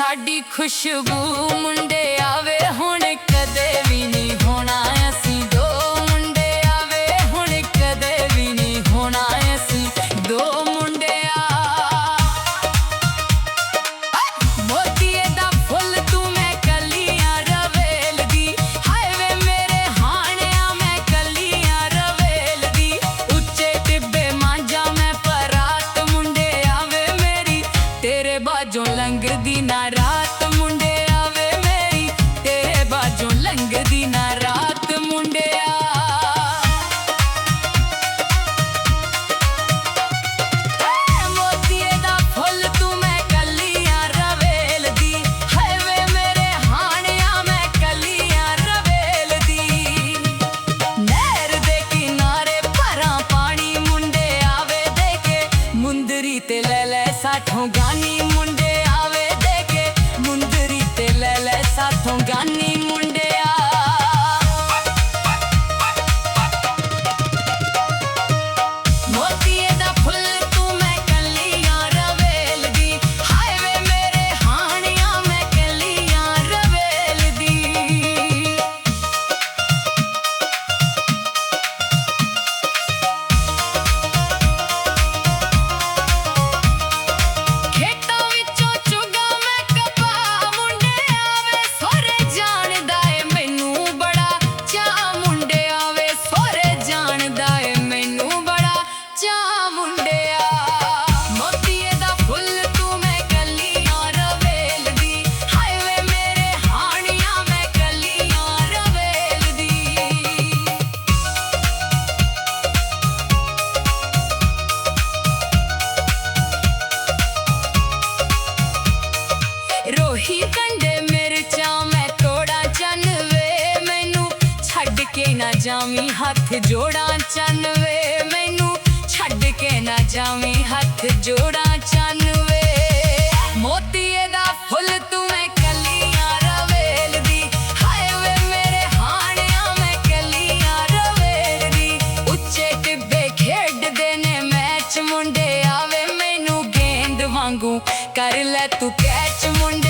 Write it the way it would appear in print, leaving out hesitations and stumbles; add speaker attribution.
Speaker 1: साडी खुशबू मुंडे आवे हुण कदे भी नहीं होना असीं दो मुंडे आवे हुण कदे भी नहीं होना असीं दो मुंडे मोतीए दा फुल तू मैं कलियां रवेल दी हाय वे मेरे हाणिया मैं कलियां रवेल दी उच्चे टिब्बे मांजा मैं परात मुंडे आवे मेरी तेरे बाजों लंघदी ना रात मुंडे आवे मेरी तेरे बाजों लंघदी ना रात मुंडे मोतीए दा फुल तू मैं कलियां रवेल दी हाय वे मेरे हाणिया मैं कलियां रवेल दी नहर दे किनारे भरा पानी मुंडे आवे देखे मुंदरी ते ले साथों गानी मुंडे आवे देखे मुंदरी ते ले साथों गानी मुंडे मोतीए दा फुल तू मैं कलियां रवेल दी हाय वे मेरे हाणिया मैं कलियां रवेल दी खेतां विचों चुगा मैं कपा मुंडे आवे सोरे जाणदा ए मैनू बड़ा चाऽ मुंडे आवे सोरे जाणदा ए मैनू बड़ा चाऽ मुंडे मोतीए दा फुल तू मैं कलियां रवेल दी हाय वे मेरे हाणिया मैं कलियां रवेल दी रोही कंडे मिर्चां मैं तोड़ा चन वे मैनू छड्ड के ना जावीं हथ जोड़ां चन वे मैनू छड्ड के ना जावीं हथ जोड़ां चन वे मोतीए दा फुल तू मैं कलियां रवेल दी हाय वे मेरे हाणिया मैं कलियां रवेल दी उच्चे टिब्बे खेडदे ने मैच मुंडे आवे मैनू गेंद वांगू कर ले तू कैच मुंडे